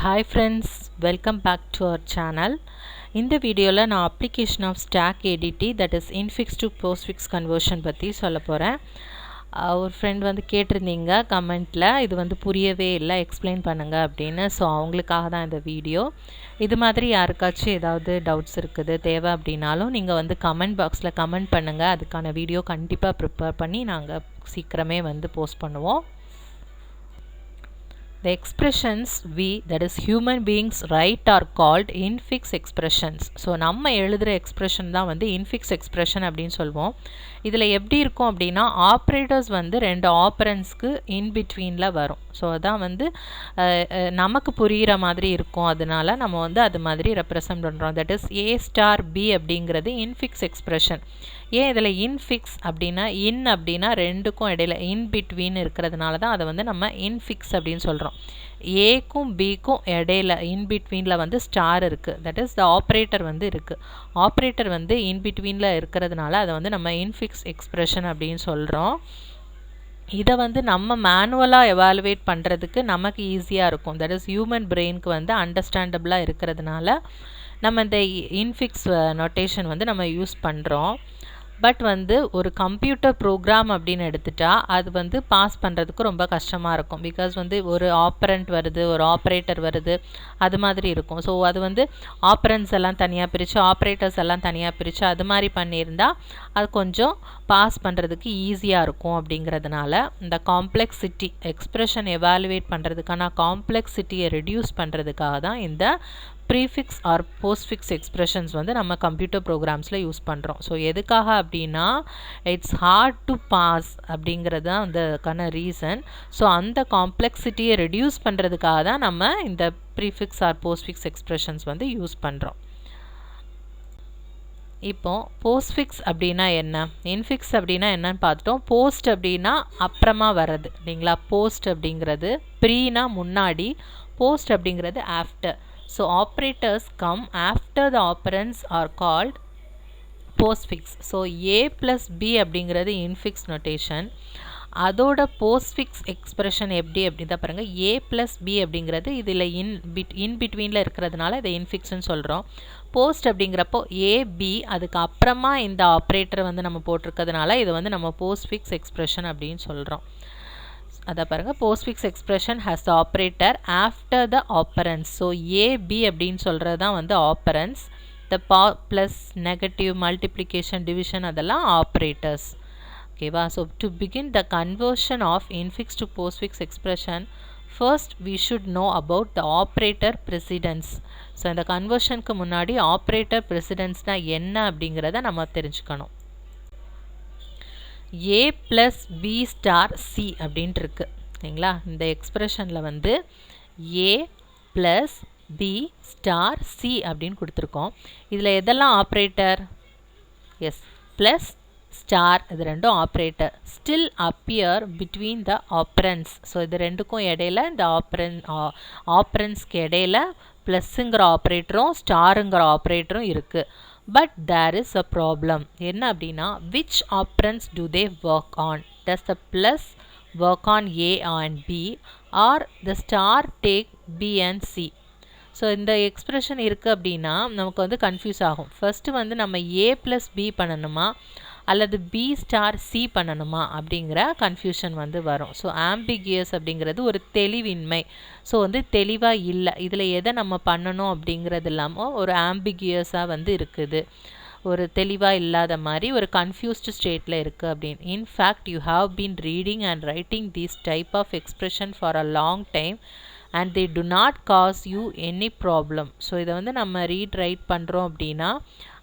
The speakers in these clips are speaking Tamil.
Hi friends, welcome back to our channel. இந்த வீடியோல நான் application of stack ADT that is infix to postfix conversion பத்தி சொல்ல போறேன். ஒரு friend வந்து கேட்டிருந்தீங்க கமெண்ட்ல இது வந்து புரியவே இல்லை எக்ஸ்பிளைன் பண்ணுங்க அப்படின்னு. ஸோ அவங்களுக்காக தான் இந்த வீடியோ. இது மாதிரி யாருக்காச்சும் ஏதாவது டவுட்ஸ் இருக்குது தேவை அப்படின்னாலும் நீங்கள் வந்து கமெண்ட் பாக்ஸில் கமெண்ட் பண்ணுங்கள். அதுக்கான வீடியோ கண்டிப்பாக ப்ரிப்பேர் பண்ணி நாங்கள் சீக்கிரமே வந்து போஸ்ட் பண்ணுவோம். The expressions we, that is human beings, write are called infix expressions. So நம்ம எழுதுகிற எக்ஸ்ப்ரெஷன் தான் வந்து infix expression அப்படின்னு சொல்லுவோம். இதில் எப்படி இருக்கும் அப்படின்னா ஆப்ரேட்டர்ஸ் வந்து ரெண்டு ஆப்பரன்ஸ்க்கு இன்பிட்வீனில் வரும். ஸோ அதான் வந்து நமக்கு புரிகிற மாதிரி இருக்கும். அதனால நம்ம வந்து அது மாதிரி ரெப்ரசன்ட் பண்ணுறோம். That is A star B அப்படிங்கிறது இன்ஃபிக்ஸ் எக்ஸ்ப்ரெஷன். ஏன் இதில் இன்ஃபிக்ஸ் அப்படின்னா இன் அப்படின்னா ரெண்டுக்கும் இடையில இன்பிட்வீன் இருக்கிறதுனால தான் அதை வந்து நம்ம இன்ஃபிக்ஸ் அப்படின்னு சொல்கிறோம். ஏக்கும் பிக்கும் இடையில இன்பிட்வீனில் வந்து ஸ்டார் இருக்குது. தட் இஸ் த ஆப்ரேட்டர் வந்து இருக்குது. ஆப்ரேட்டர் வந்து இன்பிட்வீனில் இருக்கிறதுனால அதை வந்து நம்ம இன்ஃபிக்ஸ் எக்ஸ்ப்ரெஷன் அப்படின்னு சொல்கிறோம். இதை வந்து நம்ம மேனுவலாக எவாலுவேட் பண்ணுறதுக்கு நமக்கு ஈஸியாக இருக்கும். தட் இஸ் ஹியூமன் பிரெயினுக்கு வந்து அண்டர்ஸ்டாண்டபிளாக இருக்கிறதுனால நம்ம இந்த இன்ஃபிக்ஸ் நோட்டேஷன் வந்து நம்ம யூஸ் பண்ணுறோம். பட் வந்து ஒரு கம்ப்யூட்டர் ப்ரோக்ராம் அப்படின்னு எடுத்துட்டா அது வந்து பாஸ் பண்ணுறதுக்கு ரொம்ப கஷ்டமாக இருக்கும். பிகாஸ் வந்து ஒரு ஆப்பரண்ட் வருது, ஒரு ஆப்ரேட்டர் வருது, அது மாதிரி இருக்கும். ஸோ அது வந்து ஆப்பரன்ஸ் எல்லாம் தனியாக பிரித்து ஆப்ரேட்டர்ஸ் எல்லாம் தனியாக பிரித்து அது மாதிரி பண்ணியிருந்தால் அது கொஞ்சம் பாஸ் பண்ணுறதுக்கு ஈஸியாக இருக்கும். அப்படிங்கிறதுனால இந்த காம்ப்ளெக்சிட்டி எக்ஸ்ப்ரெஷன் எவாலுவேட் பண்ணுறதுக்கான காம்ப்ளெக்சிட்டியை ரெடியூஸ் பண்ணுறதுக்காக தான் இந்த ப்ரீஃபிக்ஸ் ஆர் போஸ்ட்ஃபிக்ஸ் எக்ஸ்ப்ரெஷன்ஸ் வந்து நம்ம கம்ப்யூட்டர் ப்ரோக்ராம்ஸில் யூஸ் பண்ணுறோம். ஸோ எதுக்காக அப்படின்னா இட்ஸ் ஹார்ட் டு பாஸ் அப்படிங்கிறது தான் அதுக்கான ரீசன். ஸோ அந்த காம்ப்ளெக்சிட்டியை ரெடியூஸ் பண்ணுறதுக்காக தான் நம்ம இந்த ப்ரீஃபிக்ஸ் ஆர் போஸ்ட்ஃபிக்ஸ் எக்ஸ்ப்ரெஷன்ஸ் வந்து யூஸ் பண்ணுறோம். இப்போ போஸ்ட்ஃபிக்ஸ் அப்படின்னா என்ன, இன்ஃபிக்ஸ் அப்படின்னா என்னன்னு பார்த்துட்டோம். போஸ்ட் அப்படின்னா அப்புறமா வர்றது இல்லைங்களா. போஸ்ட் அப்படிங்கிறது ப்ரீனா முன்னாடி, போஸ்ட் அப்படிங்கிறது after. So operators come after the operands are called postfix. So A plus B அப்படிங்கிறது infix notation. அதோட postfix expression எப்படி தான் பாருங்க. A plus B அப்படிங்கிறது இதில் in betweenல இருக்கிறதுனால இதை infixன்னு சொல்கிறோம். போஸ்ட் அப்படிங்கிறப்போ A B அதுக்கு அப்புறமா இந்த ஆப்ரேட்டர் வந்து நம்ம போட்டிருக்கிறதுனால இதை வந்து நம்ம postfix expression அப்படின்னு சொல்கிறோம். அதை பாருங்கள், postfix expression has the operator after the operands. So A B அப்படின்னு சொல்கிறது தான் வந்து appearance. the plus negative multiplication division அதெல்லாம் ஆப்ரேட்டர்ஸ். ஓகேவா. So to begin the conversion of infix to postfix expression first we should know about the operator precedence. So இந்த கன்வர்ஷனுக்கு முன்னாடி ஆப்ரேட்டர் ப்ரெசிடென்ஸ்னால் என்ன அப்படிங்கிறத நம்ம தெரிஞ்சுக்கணும். A plus B star C அப்படின்ட்டு இருக்கு சரிங்களா. இந்த எக்ஸ்பிரஷனில் வந்து A plus B star C அப்படின்னு கொடுத்துருக்கோம். இதில் எதெல்லாம் ஆப்ரேட்டர்? எஸ், ப்ளஸ் ஸ்டார் இது ரெண்டும் operator. Still appear between the ஆப்ரன்ஸ். So இது ரெண்டுக்கும் இடையில இந்த ஆப்ரன்ஸ்க்கு இடையில ப்ளஸ்ஸுங்கிற ஆப்ரேட்டரும் ஸ்டாருங்கிற ஆப்ரேட்டரும் இருக்குது. But there is a problem. என்ன அப்படின்னா which operands do they work on? Does the plus work on A and B or the star take B and C? So இந்த எக்ஸ்ப்ரெஷன் இருக்குது அப்படின்னா நமக்கு வந்து கன்ஃபியூஸ் ஆகும். ஃபஸ்ட்டு வந்து நம்ம A ப்ளஸ் B பண்ணணுமா அல்லது B ஸ்டார் C பண்ணணுமா அப்படிங்கிற கன்ஃபியூஷன் வந்து வரும். ஸோ ஆம்பிகியஸ் அப்படிங்கிறது ஒரு தெளிவின்மை. ஸோ வந்து தெளிவாக இல்லை, இதில் எதை நம்ம பண்ணணும் அப்படிங்கிறது இல்லாமல் ஒரு ஆம்பிகியஸாக வந்து இருக்குது, ஒரு தெளிவாக இல்லாத மாதிரி ஒரு கன்ஃபியூஸ்டு ஸ்டேட்டில் இருக்குது அப்படின்னு. In fact you have been reading and writing these type of expression for a long time and they do not cause you any problem. So இதை வந்து நம்ம ரைட் பண்ணுறோம் அப்படின்னா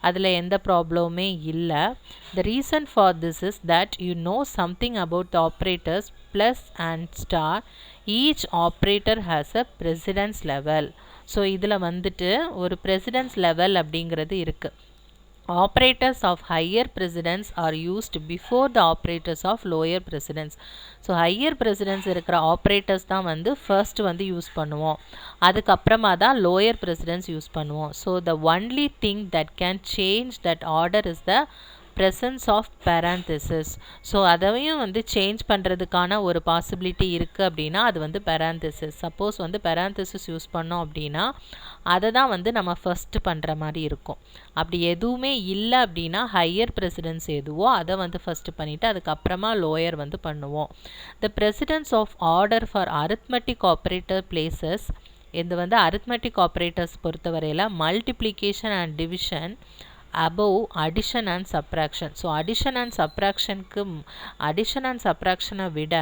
அதில் எந்த ப்ராப்ளமுமே இல்லை. The reason for this is that you know something about the operators plus and star. Each operator has a precedence level. So இதில் வந்துட்டு ஒரு precedence level அப்படிங்கிறது இருக்குது. Operators of higher precedence are used before the operators of lower precedence. So higher precedence இருக்கிற ஆப்ரேட்டர்ஸ் தான் வந்து ஃபர்ஸ்ட் வந்து யூஸ் பண்ணுவோம், அதுக்கப்புறமா தான் லோயர் ப்ரெசிடென்ஸ் யூஸ் பண்ணுவோம். So the only thing that can change that order is the presence of parenthesis. So அதையும் வந்து சேஞ்ச் பண்ணுறதுக்கான ஒரு பாசிபிலிட்டி இருக்குது அப்படின்னா அது வந்து parenthesis. சப்போஸ் வந்து parenthesis யூஸ் பண்ணோம் அப்படின்னா அதை தான் வந்து நம்ம ஃபஸ்ட்டு பண்ணுற மாதிரி இருக்கும். அப்படி எதுவுமே இல்லை அப்படின்னா ஹையர் ப்ரெசிடென்ஸ் எதுவோ அதை வந்து ஃபஸ்ட்டு பண்ணிவிட்டு அதுக்கப்புறமா லோயர் வந்து பண்ணுவோம். The precedence of order for arithmetic operator places இது வந்து arithmetic operators பொறுத்தவரையில் multiplication and division above addition and subtraction. So addition and subtraction விட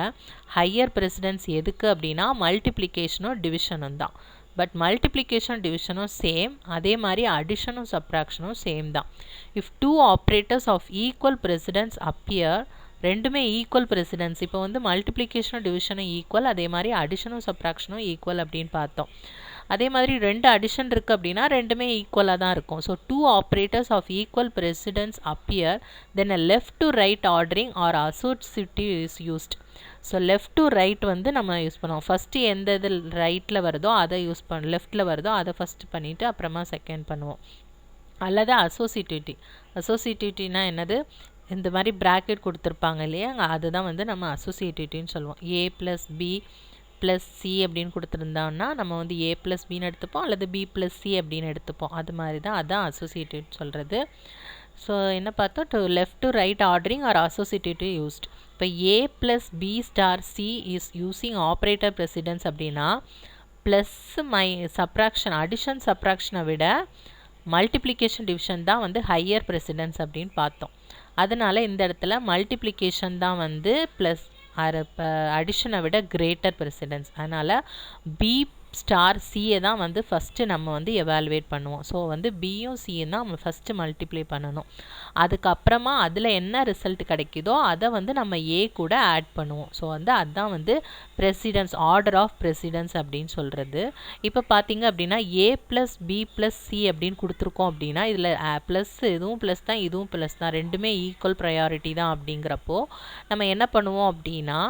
higher precedence எதுக்கு அப்படின்னா மல்டிப்ளிகேஷனும் டிவிஷனும் தான். பட் மல்டிப்ளிகேஷன் டிவிஷனும் சேம், அதே மாதிரி அடிஷனும் சப்ராக்ஷனும் சேம் தான். If two operators of equal precedence appear, ரெண்டுமே ஈக்குவல் ப்ரெசிடென்ஸ், இப்போ வந்து மல்டிப்ளிகேஷனும் டிவிஷனும் ஈக்குவல், அதே மாதிரி அடிஷனும் சப்ராக்ஷனும் ஈக்குவல் அப்படின்னு பார்த்தோம். அதே மாதிரி ரெண்டு அடிஷன் இருக்குது அப்படின்னா ரெண்டுமே ஈக்குவலாக தான் இருக்கும். So two operators of equal precedence appear then a left to right ordering or associative is used. So left to right வந்து நம்ம யூஸ் பண்ணுவோம். ஃபஸ்ட்டு எந்த இது ரைட்டில் வருதோ அதை யூஸ் லெஃப்ட்டில் வருதோ அதை ஃபஸ்ட்டு பண்ணிவிட்டு அப்புறமா செகண்ட் பண்ணுவோம். அல்லது அசோசியேட்டிவிட்டினா என்னது, இந்த மாதிரி ப்ராக்கெட் கொடுத்துருப்பாங்க இல்லையா, அதுதான் வந்து நம்ம அசோசியேட்டிவிட்டின்னு சொல்லுவோம். A + B + C அப்படின்னு கொடுத்துருந்தோம்னா நம்ம வந்து A + Bன்னு எடுத்துப்போம், அல்லது B + C அப்படின்னு எடுத்துப்போம். அது மாதிரி தான் அதான் அசோசியேட்டிவ் சொல்கிறது. ஸோ என்ன பார்த்தோம், to left to right ordering or associative used. இப்போ A + B * C is using operator precedence அப்படின்னா ப்ளஸ் சப்ராக்ஷன் அடிஷன் சப்ராக்ஷனை விட மல்டிப்ளிகேஷன் டிவிஷன் தான் வந்து ஹையர் ப்ரெசிடென்ஸ் அப்படின்னு பார்த்தோம். அதனால் இந்த இடத்துல மல்டிப்ளிகேஷன் தான் வந்து ப்ளஸ் அடிஷனை விட கிரேட்டர் ப்ரெசிடென்ஸ். அதனால் B * Cயை தான் வந்து ஃபஸ்ட்டு நம்ம வந்து எவாலுவேட் பண்ணுவோம். ஸோ வந்து பியும் சியும் தான் நம்ம ஃபஸ்ட்டு மல்டிப்ளை பண்ணணும். அதுக்கப்புறமா அதில் என்ன ரிசல்ட் கிடைக்குதோ அதை வந்து நம்ம A கூட ஆட் பண்ணுவோம். ஸோ வந்து அதுதான் வந்து ப்ரெசிடென்ஸ், ஆர்டர் ஆஃப் ப்ரெசிடென்ஸ் அப்படின்னு சொல்கிறது. இப்போ பார்த்தீங்க அப்படின்னா A + B + C அப்படின்னு கொடுத்துருக்கோம் அப்படின்னா இதில் ப்ளஸ் இதுவும் ப்ளஸ் தான் இதுவும் ப்ளஸ் தான், ரெண்டுமே ஈக்குவல் ப்ரையாரிட்டி தான். அப்படிங்கிறப்போ நம்ம என்ன பண்ணுவோம் அப்படின்னா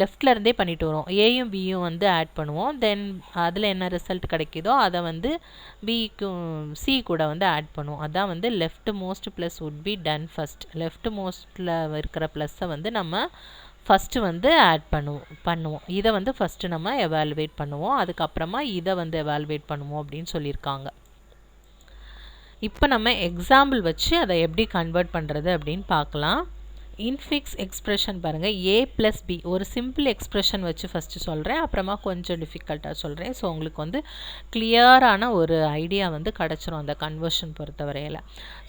லெஃப்டில் இருந்தே பண்ணிட்டு வரோம், ஏயும் பியும் வந்து ஆட் பண்ணுவோம். தென் அதில் என்ன ரிசல்ட் கிடைக்குதோ அதை வந்து பிக்கும் சி கூட வந்து ஆட் பண்ணுவோம். அதான் வந்து left most plus would be done first. Left மோஸ்ட்டில் இருக்கிற ப்ளஸ்ஸை வந்து நம்ம ஃபஸ்ட்டு வந்து ஆட் பண்ணுவோம். இதை வந்து ஃபஸ்ட்டு நம்ம எவாலுவேட் பண்ணுவோம், அதுக்கப்புறமா இதை வந்து எவாலுவேட் பண்ணுவோம் அப்படின்னு சொல்லியிருக்காங்க. இப்போ நம்ம எக்ஸாம்பிள் வச்சு அதை எப்படி கன்வெர்ட் பண்ணுறது அப்படின்னு பார்க்கலாம். இன்ஃபிக்ஸ் எக்ஸ்ப்ரெஷன் பாருங்கள், A + B ஒரு சிம்பிள் எக்ஸ்ப்ரெஷன் வச்சு ஃபஸ்ட்டு சொல்கிறேன், அப்புறமா கொஞ்சம் டிஃபிகல்ட்டாக சொல்கிறேன். ஸோ உங்களுக்கு வந்து கிளியரான ஒரு ஐடியா வந்து கிடச்சிரும் அந்த கன்வர்ஷன் பொறுத்தவரையில்.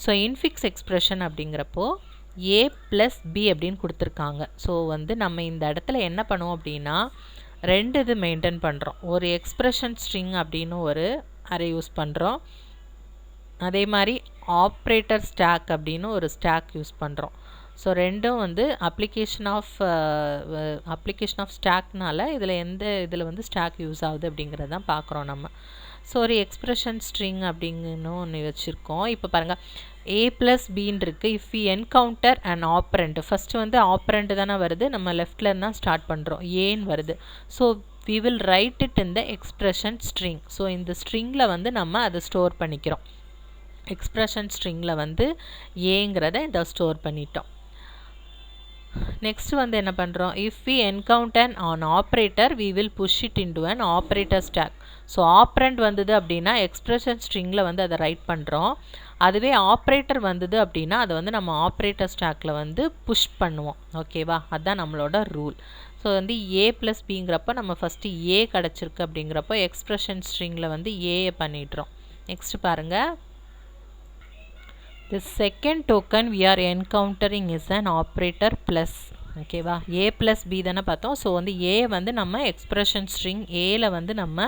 ஸோ இன்ஃபிக்ஸ் எக்ஸ்ப்ரெஷன் அப்படிங்கிறப்போ A + B அப்படின்னு கொடுத்துருக்காங்க. ஸோ வந்து நம்ம இந்த இடத்துல என்ன பண்ணுவோம் அப்படின்னா ரெண்டு இது மெயின்டைன் பண்ணுறோம். ஒரு எக்ஸ்ப்ரெஷன் ஸ்ட்ரிங் அப்படின்னு ஒரு அரே யூஸ் பண்ணுறோம், அதே மாதிரி ஆப்ரேட்டர் ஸ்டாக் அப்படின்னு ஒரு ஸ்டாக் யூஸ் பண்ணுறோம். ஸோ ரெண்டும் வந்து அப்ளிகேஷன் ஆஃப் ஸ்டாக்னால இதில் எந்த இதில் வந்து ஸ்டாக் யூஸ் ஆகுது அப்படிங்கிறது தான் பார்க்குறோம் நம்ம. ஸோ ஒரு எக்ஸ்ப்ரெஷன் ஸ்ட்ரிங் அப்படிங்கன்னு ஒன்று வச்சுருக்கோம். இப்போ பாருங்கள், A + Bன்னு இருக்குது. If we encounter and operand, first வந்து ஆப்ரண்ட் தானே வருது, நம்ம லெஃப்டில் இருந்தால் ஸ்டார்ட் பண்ணுறோம், ஏன்னு வருது. So we will write it in the expression string. So இந்த ஸ்ட்ரிங்கில் வந்து நம்ம அதை ஸ்டோர் பண்ணிக்கிறோம். எக்ஸ்ப்ரெஷன் ஸ்ட்ரிங்கில் வந்து ஏங்கிறத இதை ஸ்டோர் பண்ணிட்டோம். நெக்ஸ்ட் வந்து என்ன பண்ணுறோம், if we encounter an operator we will push it into an operator stack. So operand வந்தது அப்படின்னா எக்ஸ்ப்ரெஷன் ஸ்ட்ரிங்கில் வந்து அதை ரைட் பண்ணுறோம். அதுவே ஆப்ரேட்டர் வந்தது அப்படின்னா அதை வந்து நம்ம ஆப்ரேட்டர் ஸ்டாக்கில் வந்து புஷ் பண்ணுவோம். ஓகேவா, அதுதான் நம்மளோட ரூல். ஸோ வந்து A + Bங்கிறப்ப நம்ம ஃபஸ்ட்டு A கிடச்சிருக்கு அப்படிங்கிறப்போ எக்ஸ்ப்ரெஷன் ஸ்ட்ரிங்கில் வந்து ஏயை பண்ணிடுறோம். நெக்ஸ்ட் பாருங்கள், the second token we are encountering is an operator plus. ஓகேவா, A + B தானே பார்த்தோம். ஸோ வந்து A வந்து நம்ம எக்ஸ்ப்ரெஷன் ஸ்ட்ரிங் ஏல வந்து நம்ம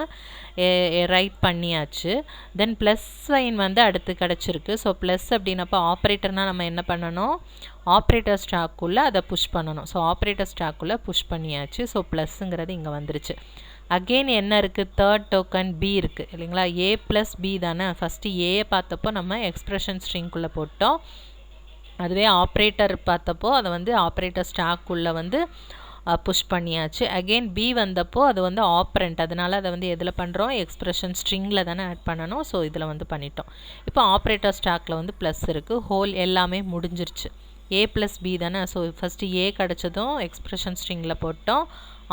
ரைட் பண்ணியாச்சு. தென் ப்ளஸ் சைன் வந்து அடுத்து கிடச்சிருக்கு. ஸோ ப்ளஸ் அப்படின்னப்போ ஆப்ரேட்டர்னால் நம்ம என்ன பண்ணணும், ஆப்ரேட்டர் ஸ்டாக்குள்ளே அதை புஷ் பண்ணணும். ஸோ ஆப்ரேட்டர் ஸ்டாக்குள்ளே புஷ் பண்ணியாச்சு. ஸோ ப்ளஸ்ஸுங்கிறது இங்கே வந்துருச்சு. அகெயின் என்ன இருக்குது, தேர்ட் டோக்கன் B இருக்குது இல்லைங்களா. A + B தானே, ஃபஸ்ட்டு ஏயை பார்த்தப்போ நம்ம எக்ஸ்ப்ரெஷன் ஸ்ட்ரிங்குள்ளே போட்டோம். அதுவே ஆப்ரேட்டர் பார்த்தப்போ அதை வந்து ஆப்ரேட்டர் ஸ்டாக்குள்ளே வந்து புஷ் பண்ணியாச்சு. அகெயின் பி வந்தப்போ அது வந்து ஆப்ரண்ட், அதனால் அதை வந்து எதில் பண்ணுறோம், எக்ஸ்பிரஷன் ஸ்ட்ரிங்கில் தானே ஆட் பண்ணணும். ஸோ இதில் வந்து பண்ணிட்டோம். இப்போ ஆப்ரேட்டர் ஸ்டாக்கில் வந்து ப்ளஸ் இருக்குது, ஹோல் எல்லாமே முடிஞ்சிருச்சு. ஏ ப்ளஸ் பி தானே. ஸோ ஃபஸ்ட்டு ஏ கிடச்சதும் எக்ஸ்பிரஷன் ஸ்ட்ரிங்கில் போட்டோம்,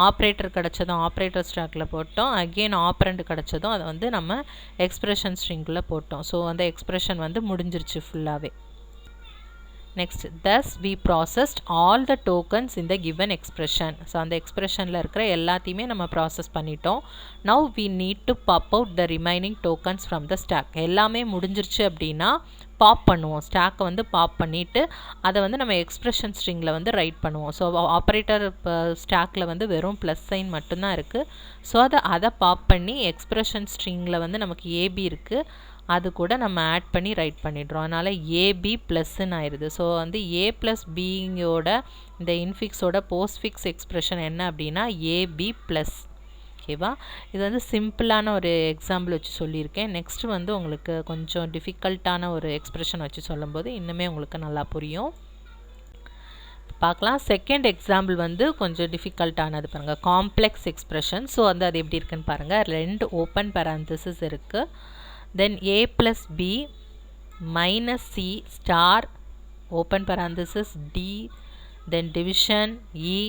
ஆப்ரேட்டர் கிடச்சதும் ஆப்ரேட்டர் ஸ்டாக்கில் போட்டோம், அகெயின் ஆப்ரண்ட் கிடச்சதும் அதை வந்து நம்ம எக்ஸ்பிரஷன் ஸ்ட்ரிங்கில் போட்டோம். ஸோ அந்த எக்ஸ்பிரஷன் வந்து முடிஞ்சிருச்சு ஃபுல்லாகவே. Next, thus we processed all the tokens in the given expression. So அந்த எக்ஸ்பிரஷனில் இருக்கிற எல்லாத்தையுமே நம்ம ப்ராசஸ் பண்ணிட்டோம். now we need to pop out the remaining tokens from the stack. எல்லாமே முடிஞ்சிருச்சு அப்படின்னா பாப் பண்ணுவோம், ஸ்டாக்கை வந்து பாப் பண்ணிவிட்டு அதை வந்து நம்ம எக்ஸ்பிரஷன் ஸ்ட்ரிங்கில் வந்து ரைட் பண்ணுவோம். ஸோ ஆப்ரேட்டர் ஸ்டாக்கில் வந்து வெறும் ப்ளஸ் சைன் மட்டும்தான் இருக்குது. ஸோ அதை பாப் பண்ணி எக்ஸ்பிரஷன் ஸ்ட்ரிங்கில் வந்து நமக்கு ஏபி இருக்குது, அது கூட நம்ம ஆட் பண்ணி ரைட் பண்ணிடுறோம். அதனால் ஏபி ப்ளஸ்ன்னு ஆயிடுது. ஸோ வந்து ஏ ப்ளஸ் பிங்கோட இந்த இன்ஃபிக்ஸோட போஸ்ட்ஃபிக்ஸ் எக்ஸ்பிரஷன் என்ன அப்படின்னா ஏபி ப்ளஸ். ஓகேவா, இது வந்து சிம்பிளான ஒரு எக்ஸாம்பிள் வச்சு சொல்லியிருக்கேன். நெக்ஸ்ட் வந்து உங்களுக்கு கொஞ்சம் டிஃபிகல்ட்டான ஒரு எக்ஸ்பிரஷன் வச்சு சொல்லும்போது இன்னுமே உங்களுக்கு நல்லா புரியும். பார்க்கலாம். செகண்ட் எக்ஸாம்பிள் வந்து கொஞ்சம் டிஃபிகல்ட்டானது பாருங்கள், காம்ப்ளெக்ஸ் எக்ஸ்பிரஷன். ஸோ வந்து அது எப்படி இருக்குன்னு பாருங்கள். 2 ஓப்பன் பேரந்தசிஸ் இருக்குது. தென் a plus b minus c star open parenthesis d, then division e,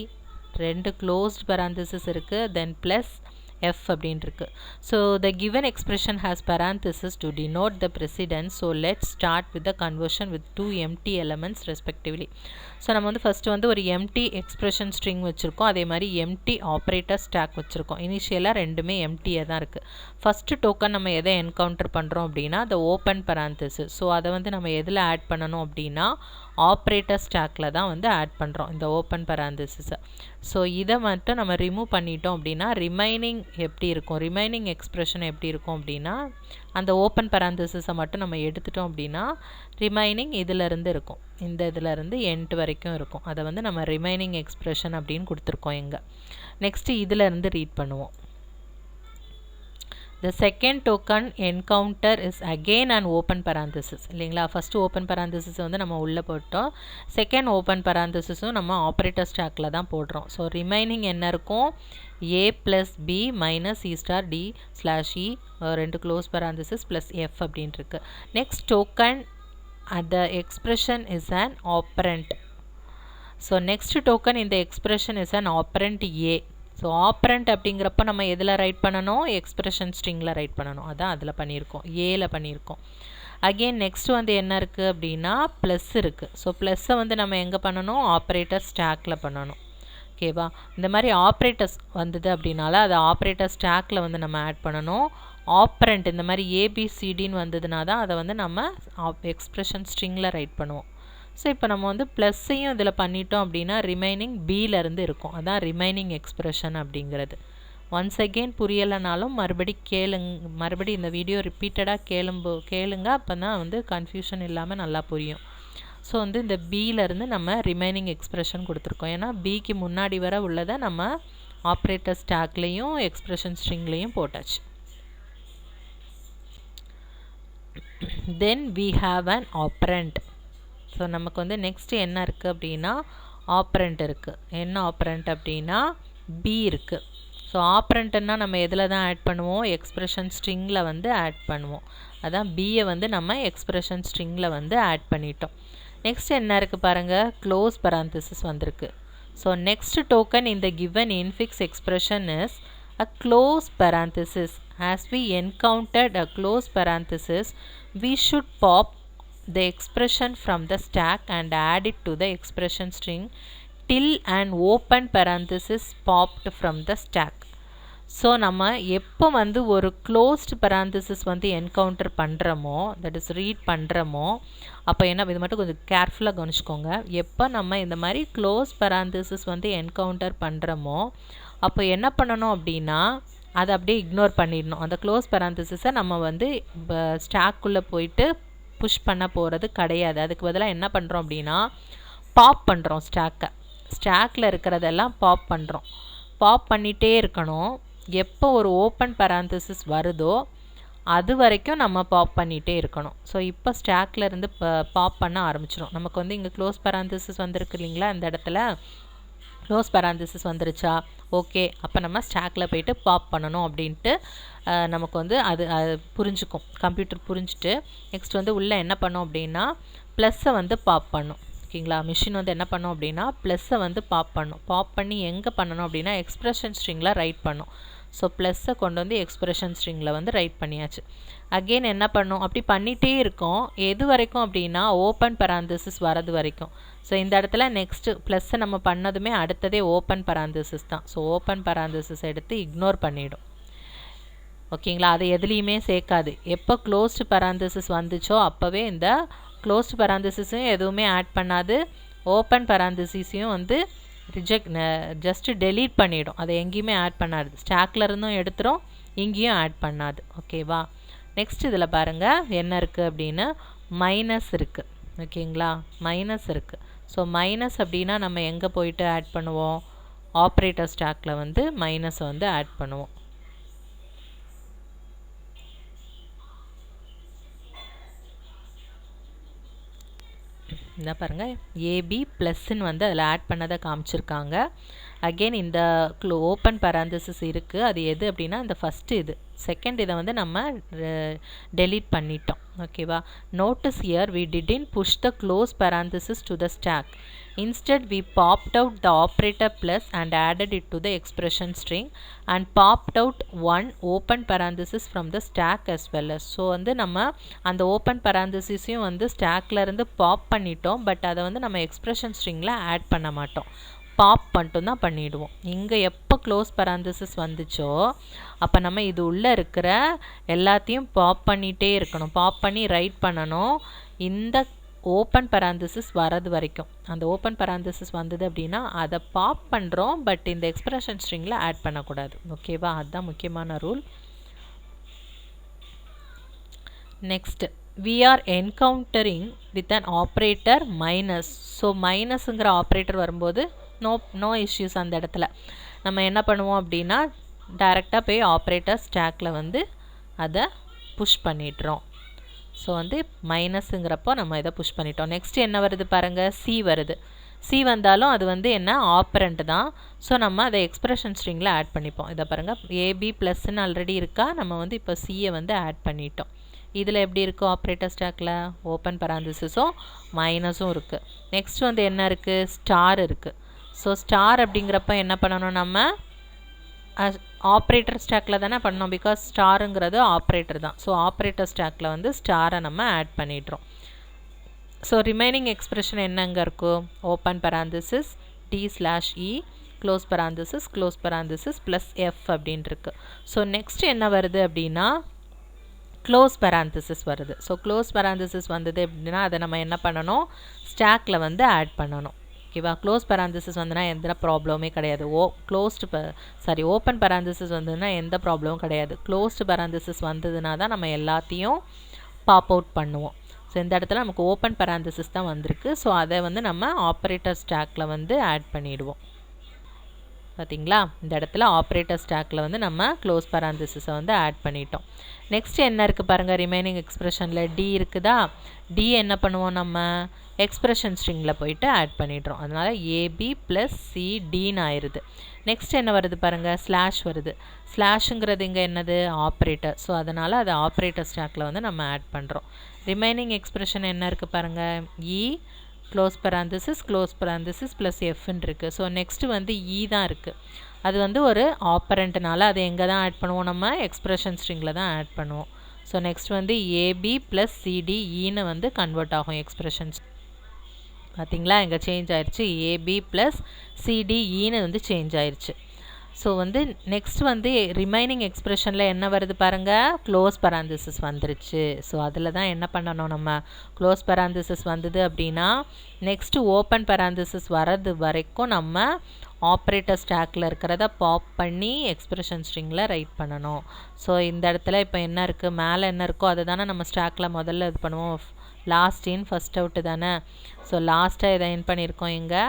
2 closed parenthesis இருக்கு, then plus f அப்படின்னு இருக்கு. So the given expression has parenthesis to denote the precedence. So let's start with the conversion with 2 empty elements respectively. So நம்ம வந்து ஃபஸ்ட்டு வந்து ஒரு எம்டி எக்ஸ்பிரஷன் ஸ்ட்ரிங் வச்சுருக்கோம், அதே மாதிரி எம்டி ஆப்ரேட்டர் ஸ்டாக் வச்சுருக்கோம். இனிஷியலாக ரெண்டுமே எம்டியாக தான் இருக்குது. ஃபஸ்ட்டு டோக்கன் நம்ம எதை என்கவுண்டர் பண்ணுறோம் அப்படின்னா the ஓப்பன் parenthesis. ஸோ அதை வந்து நம்ம எதில் ஆட் பண்ணணும் அப்படின்னா ஆப்ரேட்டர் ஸ்டாக்கில் தான் வந்து ஆட் பண்ணுறோம் இந்த ஓப்பன் parenthesis-ஐ. ஸோ இதை மட்டும் நம்ம ரிமூவ் பண்ணிட்டோம் அப்படின்னா ரிமைனிங் எப்படி இருக்கும், ரிமைனிங் எக்ஸ்பிரஷன் எப்படி இருக்கும் அப்படின்னா அந்த ஓப்பன் parenthesis-ஐ மட்டும் நம்ம எடுத்துட்டோம் அப்படின்னா ரிமைனிங் இதிலிருந்து இருக்கும், இந்த இதிலிருந்து எண்ட் வரைக்கும் இருக்கும். அதை வந்து நம்ம ரிமைனிங் எக்ஸ்பிரஷன் அப்படின்னு கொடுத்துருக்கோம் இங்கே. நெக்ஸ்ட்டு இதிலிருந்து ரீட் பண்ணுவோம். The second token encounter is again an open parenthesis இல்லைங்களா. ஃபஸ்ட்டு ஓப்பன் parenthesis வந்து நம்ம உள்ளே போட்டோம், செகண்ட் ஓப்பன் parenthesis-உம் நம்ம ஆப்ரேட்டர் ஸ்டாக்கில் தான் போடுறோம். ஸோ ரிமைனிங் என்ன இருக்கும், a plus B minus E star D slash E 2 close parenthesis plus F அப்படின்ட்டு இருக்கு. Next token the expression is an operand. So next token in the expression is an operand a. So operand அப்படிங்கிறப்ப நம்ம எதில் ரைட் பண்ணணும், எக்ஸ்பிரஷன் ஸ்ட்ரிங்கில் ரைட் பண்ணணும். அதான் அதில் பண்ணியிருக்கோம், ஏல பண்ணியிருக்கோம். அகெயின் நெக்ஸ்ட் வந்து என்ன இருக்குது அப்படின்னா ப்ளஸ் இருக்குது. ஸோ ப்ளஸ்ஸை வந்து நம்ம எங்கே பண்ணணும், ஆப்ரேட்டர் ஸ்டாக்கில் பண்ணணும். ஓகேவா, இந்த மாதிரி ஆப்ரேட்டர்ஸ் வந்தது அப்படின்னால அதை ஆப்ரேட்டர் ஸ்டாக்கில் வந்து நம்ம ஆட் பண்ணணும். ஆப்ரண்ட் இந்த மாதிரி ஏபிசிடின்னு வந்ததுனா தான் அதை வந்து நம்ம எக்ஸ்பிரஷன் ஸ்ட்ரிங்கில் ரைட் பண்ணுவோம். ஸோ இப்போ நம்ம வந்து ப்ளஸ்ஸையும் இதில் பண்ணிட்டோம் அப்படின்னா ரிமைனிங் பியிலேருந்து இருக்கும், அதான் ரிமைனிங் எக்ஸ்பிரஷன் அப்படிங்கிறது. ஒன்ஸ் அகெயின் புரியலைனாலும் மறுபடி இந்த வீடியோ ரிப்பீட்டடாக கேளுங்க, அப்போ தான் வந்து கன்ஃபியூஷன் இல்லாமல் நல்லா புரியும். ஸோ வந்து இந்த பியிலேருந்து நம்ம ரிமைனிங் எக்ஸ்பிரஷன் கொடுத்துருக்கோம், ஏன்னா பிக்கு முன்னாடி வர உள்ளதை நம்ம ஆப்ரேட்டர் ஸ்டாக்லேயும் எக்ஸ்பிரஷன் ஸ்ட்ரிங்லேயும் போட்டாச்சு. தென் we have an operand. So நமக்கு வந்து நெக்ஸ்ட்டு என்ன இருக்குது அப்படின்னா ஆப்ரண்ட் இருக்குது. என்ன ஆப்ரண்ட் அப்படின்னா பி இருக்குது. ஸோ ஆப்ரண்ட்னா நம்ம எதில் தான் ஆட் பண்ணுவோம், எக்ஸ்பிரஷன் ஸ்ட்ரிங்கில் வந்து ஆட் பண்ணுவோம். அதான் பியை வந்து நம்ம எக்ஸ்பிரஷன் ஸ்ட்ரிங்கில் வந்து ஆட் பண்ணிட்டோம். நெக்ஸ்ட் என்ன இருக்குது பாருங்கள், க்ளோஸ் parenthesis வந்திருக்கு. ஸோ நெக்ஸ்ட் டோக்கன் இந்த given infix expression is a close parenthesis. As we encountered a close parenthesis, we should pop the expression from the stack and add it to the expression string till an open parenthesis popped from the stack. So நம்ம எப்போ வந்து ஒரு க்ளோஸ்ட் parenthesis வந்து என்கவுண்டர் பண்ணுறோமோ, தட் இஸ் ரீட் பண்ணுறோமோ, அப்போ என்ன, இது மட்டும் கொஞ்சம் கேர்ஃபுல்லாக கவனிச்சுக்கோங்க. எப்போ நம்ம இந்த மாதிரி க்ளோஸ் parenthesis வந்து என்கவுண்டர் பண்ணுறோமோ அப்போ என்ன பண்ணணும் அப்படின்னா அதை அப்படியே இக்னோர் பண்ணிடணும். அந்த க்ளோஸ் parenthesis-ஐ நம்ம வந்து ஸ்டாக்குள்ளே போயிட்டு புஷ் பண்ண போகிறது கிடையாது. அதுக்கு பதிலாக என்ன பண்ணுறோம் அப்படின்னா பாப் பண்ணுறோம், ஸ்டாக்கில் இருக்கிறதெல்லாம் பாப் பண்ணுறோம். பாப் பண்ணிகிட்டே இருக்கணும். எப்போ ஒரு ஓப்பன் parenthesis வருதோ அது வரைக்கும் நம்ம பாப் பண்ணிகிட்டே இருக்கணும். ஸோ இப்போ ஸ்டாக்கில் இருந்து பாப் பண்ண ஆரம்பிச்சிடும். நமக்கு வந்து இங்கே க்ளோஸ் parenthesis வந்திருக்கு இல்லைங்களா, இந்த இடத்துல க்ளோஸ் பேராந்திசிஸ் வந்துருச்சா, ஓகே, அப்போ நம்ம ஸ்டாக்கில் போயிட்டு பாப் பண்ணணும் அப்படின்ட்டு நமக்கு வந்து அது புரிஞ்சுக்கும், கம்ப்யூட்டர் புரிஞ்சுட்டு நெக்ஸ்ட் வந்து உள்ளே என்ன பண்ணோம் அப்படின்னா ப்ளஸ்ஸை வந்து பாப் பண்ணும். ஓகேங்களா, மிஷின் வந்து என்ன பண்ணோம் அப்படின்னா ப்ளஸ்ஸை வந்து பாப் பண்ணும். பாப் பண்ணி எங்கே பண்ணணும் அப்படின்னா எக்ஸ்ப்ரெஷன் ஸ்ட்ரிங்கில் ரைட் பண்ணும். ஸோ ப்ளஸ்ஸை கொண்டு வந்து எக்ஸ்ப்ரெஷன் ஸ்ட்ரிங்கில் வந்து ரைட் பண்ணியாச்சு. அகெயின் என்ன பண்ணும், அப்படி பண்ணிகிட்டே இருக்கோம் எது வரைக்கும் அப்படின்னா ஓப்பன் பராந்தசிஸ் வரது வரைக்கும். ஸோ இந்த இடத்துல நெக்ஸ்ட்டு ப்ளஸ்ஸை நம்ம பண்ணதுமே அடுத்ததே ஓப்பன் பராந்தசிஸ் தான். ஸோ ஓப்பன் பராந்தசிஸ் எடுத்து இக்னோர் பண்ணிவிடும். ஓகேங்களா, அதை எதுலேயுமே சேர்க்காது. எப்போ க்ளோஸ்டு பராந்தசிஸ் வந்துச்சோ அப்போவே இந்த க்ளோஸ்டு பராந்தசிஸையும் எதுவுமே ஆட் பண்ணாது, ஓப்பன் பராந்தசிஸையும் வந்து ஜஸ்ட்டு டெலீட் பண்ணிவிடும். அதை எங்கேயுமே ஆட் பண்ணாது, ஸ்டாக்கில் இருந்தும் எடுத்துரும், இங்கேயும் ஆட் பண்ணாது. ஓகேவா, நெக்ஸ்ட் இதில் பாருங்கள் என்ன இருக்குது அப்படின்னு மைனஸ் இருக்குது. ஓகேங்களா, மைனஸ் இருக்குது. ஸோ மைனஸ் அப்படின்னா நம்ம எங்கே போயிட்டு ஆட் பண்ணுவோம், ஆப்ரேட்டர் ஸ்டாக்கில் வந்து மைனஸை வந்து ஆட் பண்ணுவோம். இந்த பாருங்கள் ஏபி ப்ளஸ்ன்னு வந்து அதில் ஆட் பண்ணதை காமிச்சிருக்காங்க. அகெயின் இந்த ஓப்பன் பராந்தசிஸ் இருக்குது, அது எது அப்படின்னா இந்த ஃபஸ்ட்டு இது. செகண்ட் இதை வந்து நம்ம டெலீட் பண்ணிட்டோம். ஓகேவா, notice here we didn't push the close parenthesis to the stack. Instead we popped out the operator plus and added it to the expression string and popped out one open parenthesis from the stack as well as. So வந்து நம்ம அந்த ஓப்பன் பராந்தசிஸையும் வந்து ஸ்டாக்ல இருந்து பாப் பண்ணிட்டோம், பட் அதை வந்து நம்ம எக்ஸ்பிரஷன் ஸ்ட்ரிங்கில் ஆட் பண்ண மாட்டோம், பாப் மட்டும் தான் பண்ணிவிடுவோம். இங்கே எப்போ க்ளோஸ் பராந்தசிஸ் வந்துச்சோ அப்போ நம்ம இது உள்ளே இருக்கிற எல்லாத்தையும் பாப் பண்ணிகிட்டே இருக்கணும், பாப் பண்ணி ரைட் பண்ணணும் இந்த ஓப்பன் பராந்தசிஸ் வரது வரைக்கும். அந்த ஓப்பன் பராந்தசிஸ் வந்தது அப்படின்னா அதை பாப் பண்ணுறோம், பட் இந்த எக்ஸ்பிரஷன் ஸ்ட்ரிங்கில் ஆட் பண்ணக்கூடாது. ஓகேவா, அதுதான் முக்கியமான rule. Next we are encountering with an operator minus. So மைனஸுங்கிற ஆப்ரேட்டர் வரும்போது நோ இஷ்யூஸ். அந்த இடத்துல நம்ம என்ன பண்ணுவோம் அப்படின்னா டைரெக்டாக போய் ஆப்ரேட்டர் ஸ்டாக்கில் வந்து அதை புஷ் பண்ணிடுறோம். ஸோ வந்து மைனஸுங்கிறப்போ நம்ம இதை புஷ் பண்ணிட்டோம். நெக்ஸ்ட் என்ன வருது பாருங்கள், சி வருது. சி வந்தாலும் அது வந்து என்ன ஆப்ரண்ட் தான். ஸோ நம்ம அதை எக்ஸ்பிரஷன் ஸ்ட்ரிங்கில் ஆட் பண்ணிப்போம். இதை பாருங்கள் ஏபி ப்ளஸ்ன்னு ஆல்ரெடி இருக்கா, நம்ம வந்து இப்போ சியை வந்து ஆட் பண்ணிட்டோம். இதில் எப்படி இருக்கும் ஆப்ரேட்டர் ஸ்டாக்கில் ஓப்பன் பராந்தசிஸும் மைனஸும் இருக்குது. நெக்ஸ்ட் வந்து என்ன இருக்குது, ஸ்டார் இருக்குது. ஸோ ஸ்டார் அப்படிங்கிறப்ப என்ன பண்ணணும், நம்ம ஆப்ரேட்டர் ஸ்டாக்கில் தானே பண்ணோம், பிகாஸ் ஸ்டாருங்கிறது ஆப்ரேட்டர் தான். ஸோ ஆப்ரேட்டர் ஸ்டாக்கில் வந்து ஸ்டாரை நம்ம ஆட் பண்ணிடுறோம். ஸோ ரிமைனிங் எக்ஸ்பிரஷன் என்னங்க இருக்கும், open parenthesis d/e close parenthesis plus F அப்படின்ட்டு இருக்குது. ஸோ நெக்ஸ்ட் என்ன வருது அப்படின்னா க்ளோஸ் பராந்தசிஸ் வருது. ஸோ க்ளோஸ் பராந்தசிஸ் வந்தது அப்படின்னா அதை நம்ம என்ன பண்ணணும், ஸ்டாக்கில் வந்து ஆட் பண்ணணும். ஓகேவா, க்ளோஸ் பராந்தசிஸ் வந்துன்னா எந்த ப்ராப்ளமே கிடையாது. ஓப்பன் பராந்தசிஸ் வந்ததுன்னா எந்த ப்ராப்ளமும் கிடையாது. க்ளோஸ்டு பராந்தசிஸ் வந்ததுன்னா தான் நம்ம எல்லாத்தையும் பாப் அவுட் பண்ணுவோம். ஸோ இந்த இடத்துல நமக்கு ஓப்பன் பராந்தசிஸ் தான் வந்திருக்கு. ஸோ அதை வந்து நம்ம ஆப்ரேட்டர் ஸ்டாக்கில் வந்து ஆட் பண்ணிவிடுவோம். பார்த்தீங்களா, இந்த இடத்துல ஆப்ரேட்டர் ஸ்டாக்கில் வந்து நம்ம க்ளோஸ் பராந்தசிஸை வந்து ஆட் பண்ணிட்டோம். நெக்ஸ்ட் என்ன இருக்குது பாருங்கள், ரிமைனிங் எக்ஸ்பிரஷனில் டி இருக்குதா, டி என்ன பண்ணுவோம், நம்ம எக்ஸ்பிரஷன் ஸ்ட்ரிங்கில் போயிட்டு ஆட் பண்ணிடுறோம். அதனால் ஏபி ப்ளஸ் சிடின்னு ஆயிடுது. நெக்ஸ்ட் என்ன வருது பாருங்கள், ஸ்லாஷ் வருது. ஸ்லாஷுங்கிறது இங்கே என்னது, ஆப்ரேட்டர். ஸோ அதனால் அது ஆப்ரேட்டர் ஸ்டாக்கில் வந்து நம்ம ஆட் பண்ணுறோம். ரிமைனிங் எக்ஸ்பிரஷன் என்ன இருக்குது பாருங்கள், இ க்ளோஸ் பராந்தசிஸ் ப்ளஸ் எஃப்ன்னு இருக்குது. ஸோ நெக்ஸ்ட்டு வந்து இ தான் இருக்குது. அது வந்து ஒரு ஆப்பரண்ட்னால அதை எங்கே தான் ஆட் பண்ணுவோம், நம்ம எக்ஸ்பிரஷன் ஸ்ட்ரிங்கில் தான் ஆட் பண்ணுவோம். ஸோ நெக்ஸ்ட் வந்து ஏபி ப்ளஸ் சிடிஇன்னு வந்து கன்வெர்ட் ஆகும் எக்ஸ்பிரஷன்ஸ். பார்த்திங்களா, இங்கே சேஞ்ச் ஆயிடுச்சு, ஏபி ப்ளஸ் சிடிஇன்னு வந்து சேஞ்ச் ஆயிடுச்சு. ஸோ வந்து நெக்ஸ்ட் வந்து ரிமைனிங் எக்ஸ்பிரஷனில் என்ன வருது பாருங்கள், க்ளோஸ் பராந்தசிஸ் வந்துருச்சு. ஸோ அதில் தான் என்ன பண்ணணும், நம்ம க்ளோஸ் பராந்தசிஸ் வந்தது அப்படின்னா நெக்ஸ்ட்டு ஓப்பன் பராந்தசிஸ் வரது வரைக்கும் நம்ம ஆப்ரேட்டர் ஸ்டாக்கில் இருக்கிறத பாப் பண்ணி எக்ஸ்பிரஷன் ஸ்ட்ரிங்கில் ரைட் பண்ணணும். ஸோ இந்த இடத்துல இப்போ என்ன இருக்குது, மேலே என்ன இருக்கோ அதை தானே நம்ம ஸ்டாக்கில் முதல்ல இது பண்ணுவோம், லாஸ்ட் இன் ஃபஸ்ட் அவுட்டு தானே. ஸோ லாஸ்ட்டாக இதை என் பண்ணியிருக்கோம், இங்கே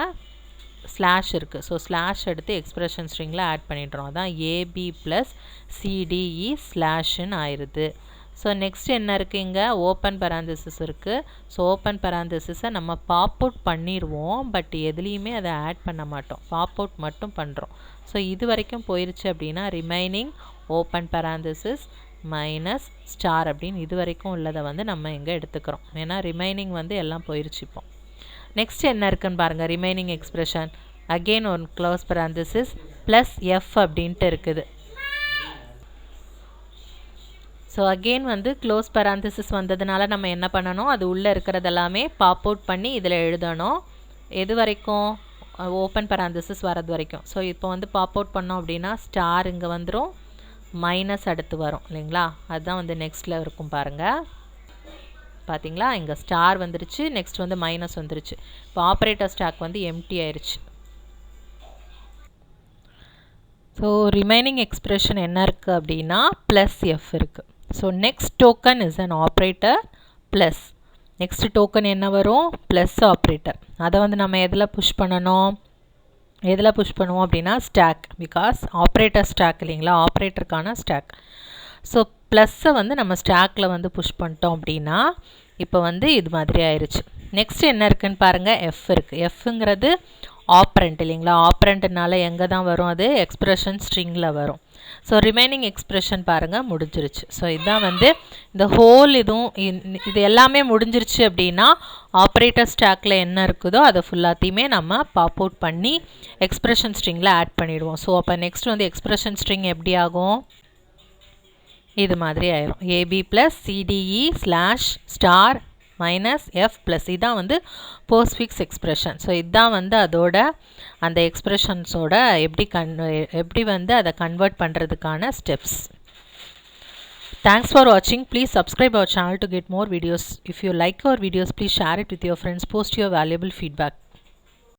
ஸ்லாஷ் இருக்குது. ஸோ ஸ்லாஷ் எடுத்து எக்ஸ்பிரஷன் ஸ்ட்ரிங்கில் ஆட் பண்ணிடுறோம். அதான் ஏபி ப்ளஸ் சிடிஇ ஸ்லாஷ்ன்னு ஆயிடுது. ஸோ நெக்ஸ்ட் என்ன இருக்குது, இங்கே ஓப்பன் பராந்தசிஸ் இருக்குது. ஸோ ஓப்பன் பராந்தசிஸை நம்ம பாப் அவுட் பண்ணிடுவோம், பட் எதுலேயுமே அதை ஆட் பண்ண மாட்டோம், பாப் அவுட் மட்டும் பண்ணுறோம். ஸோ இது வரைக்கும் போயிடுச்சு அப்படின்னா remaining open parenthesis minus star அப்படின்னு இது வரைக்கும் உள்ளதை வந்து நம்ம இங்கே எடுத்துக்கிறோம். ஏன்னா ரிமைனிங் வந்து எல்லாம் போயிடுச்சு. இப்போ நெக்ஸ்ட் என்ன இருக்குன்னு பாருங்கள், ரிமைனிங் எக்ஸ்பிரஷன் அகெயின் ஒரு க்ளோஸ் பராந்தசிஸ் ப்ளஸ் எஃப் அப்படின்ட்டு இருக்குது. ஸோ அகெயின் வந்து க்ளோஸ் பராந்தசிஸ் வந்ததுனால நம்ம என்ன பண்ணணும், அது உள்ளே இருக்கிறதெல்லாமே பாப் அவுட் பண்ணி இதில் எழுதணும். எது வரைக்கும், ஓப்பன் பராந்தசிஸ் வரது வரைக்கும். ஸோ இப்போ வந்து பாப் அவுட் பண்ணோம் அப்படின்னா ஸ்டார் இங்கே வந்துடும், மைனஸ் அடுத்து வரும் இல்லைங்களா, அதுதான் வந்து நெக்ஸ்ட்டில் இருக்கும் பாருங்கள். பார்த்தீங்களா, இங்கே ஸ்டார் வந்துருச்சு, நெக்ஸ்ட் வந்து மைனஸ் வந்துருச்சு. இப்போ ஆப்ரேட்டர் ஸ்டாக் வந்து எம்டி ஆயிடுச்சு. ஸோ ரிமைனிங் எக்ஸ்பிரஷன் என்ன இருக்குது அப்படின்னா ப்ளஸ் எஃப் இருக்குது. So next token is an operator plus. Next token என்ன வரும், ப்ளஸ் ஆப்ரேட்டர். அதை வந்து நம்ம எதில் புஷ் பண்ணணும், எதில் புஷ் பண்ணுவோம் அப்படின்னா ஸ்டாக், பிகாஸ் ஆப்ரேட்டர் ஸ்டாக் இல்லைங்களா, ஆப்ரேட்டருக்கான ஸ்டாக். ஸோ ப்ளஸ்ஸை வந்து நம்ம ஸ்டாக்கில் வந்து புஷ் பண்ணிட்டோம் அப்படின்னா இப்போ வந்து இது மாதிரி ஆயிடுச்சு. நெக்ஸ்ட் என்ன இருக்குதுன்னு பாருங்கள், எஃப் இருக்குது. எஃப்ங்கிறது ஆப்ரண்ட் இல்லைங்களா, ஆப்ரண்ட்னால எங்கே தான் வரும், அது எக்ஸ்பிரஷன் ஸ்ட்ரிங்கில் வரும். ஸோ ரிமைனிங் எக்ஸ்பிரஷன் பாருங்கள் முடிஞ்சிருச்சு. ஸோ இதுதான் வந்து இந்த ஹோல் இதுவும் இது எல்லாமே முடிஞ்சிருச்சு அப்படின்னா ஆப்ரேட்டர் ஸ்டாக்கில் என்ன இருக்குதோ அதை ஃபுல்லாத்தையுமே நம்ம பாப் அவுட் பண்ணி எக்ஸ்பிரஷன் ஸ்ட்ரிங்கில் ஆட் பண்ணிவிடுவோம். ஸோ அப்போ நெக்ஸ்ட் வந்து எக்ஸ்பிரஷன் ஸ்ட்ரிங் எப்படி ஆகும், இது மாதிரி ஆயிரும். AB plus CDE slash star minus F plus, இதுதான் வந்து போஸ்ட்ஃபிக்ஸ் எக்ஸ்பிரஷன். ஸோ இதுதான் வந்து அதோட அந்த எக்ஸ்பிரஷன்ஸோட எப்படி வந்து அதை கன்வெர்ட் பண்ணுறதுக்கான steps. Thanks for watching. Please subscribe our channel to get more videos. If you like our videos, please share it with your friends. Post your valuable feedback.